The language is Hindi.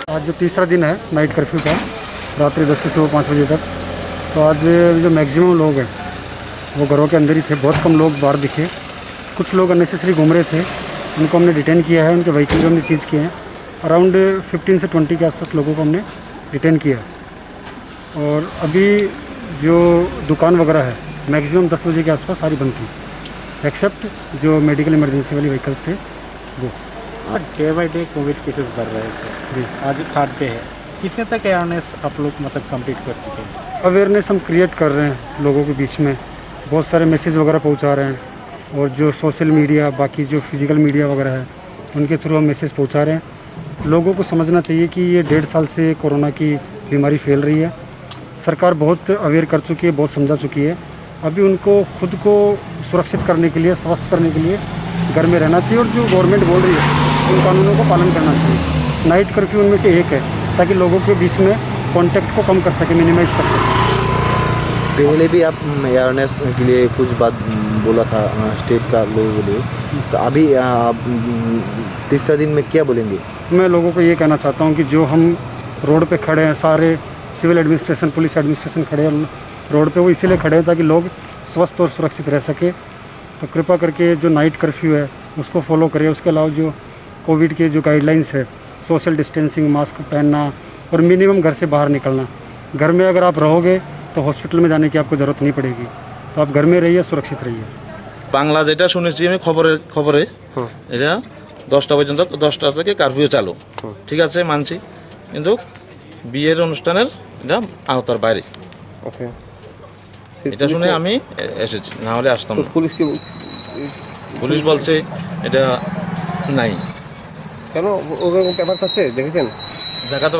आज जो तीसरा दिन है नाइट कर्फ्यू का, रात्रि 10 से सुबह 5 बजे तक, तो आज जो मैक्सिमम लोग हैं वो घरों के अंदर ही थे। बहुत कम लोग बाहर दिखे। कुछ लोग अननेसेसरी घूम रहे थे, उनको हमने डिटेन किया है, उनके व्हीकल जो हमने सीज किए हैं। अराउंड 15 से 20 के आसपास लोगों को हमने डिटेन किया है। और अभी जो दुकान वगैरह है मैक्सिमम 10 बजे के आसपास सारी बंद थी, एक्सेप्ट जो मेडिकल इमरजेंसी वाली व्हीकल्स थे वो। Sir day by day Covid cases बढ़ रहे हैं सर जी। आज 3rd डे है, कितने तक अवेयरनेस आप लोग मतलब कंप्लीट कर चुके हैं? अवेयरनेस हम क्रिएट कर रहे हैं लोगों के बीच में, बहुत सारे मैसेज वगैरह पहुंचा रहे हैं। और जो सोशल मीडिया, बाकी जो फिजिकल मीडिया वगैरह है, उनके थ्रू हम मैसेज पहुंचा रहे हैं। लोगों को समझना चाहिए कि ये 1.5 साल से कोरोना की बीमारी फैल रही है। सरकार बहुत अवेयर कर चुकी है, बहुत समझा चुकी है। अभी उनको खुद को सुरक्षित करने के लिए, स्वस्थ करने के लिए घर में रहना चाहिए। और जो गवर्नमेंट बोल रही है उन कानूनों को पालन करना चाहिए। नाइट कर्फ्यू उनमें से एक है, ताकि लोगों के बीच में कॉन्टैक्ट को कम कर सके, मिनिमाइज कर सके। पहले भी आप अवेयरनेस के लिए कुछ बात बोला था स्टेट का लोगों के लिए, तो अभी तीसरा दिन में क्या बोलेंगे? मैं लोगों को ये कहना चाहता हूँ कि जो हम रोड पे खड़े हैं, सारे सिविल एडमिनिस्ट्रेशन, पुलिस एडमिनिस्ट्रेशन खड़े हैं रोड पे, वो इसीलिए खड़े हैं ताकि लोग स्वस्थ और सुरक्षित रह सके। तो कृपा करके जो नाइट कर्फ्यू है उसको फॉलो करें। उसके अलावा जो कोविड के जो गाइडलाइंस है, सोशल डिस्टेंसिंग, मास्क पहनना और मिनिमम घर से बाहर निकलना। घर में अगर आप रहोगे तो हॉस्पिटल में जाने की आपको ज़रूरत नहीं पड़ेगी, तो आप घर में रहिए, सुरक्षित रहिए। বাংলা যেটা শুনেছি আমি খবরে এটা 10টা পর্যন্ত, 10টা থেকে কারফিউ চালু, ঠিক আছে মানছি, কিন্তু বিয়ের অনুষ্ঠানের এটা আওতার বাইরে। ওকে, এটা শুনে আমি এসেছি, না হলে আসতাম না। পুলিশ বলছে এটা নাই। কেন ওরকম পেপার আছে দেখেছেন? দেখাতে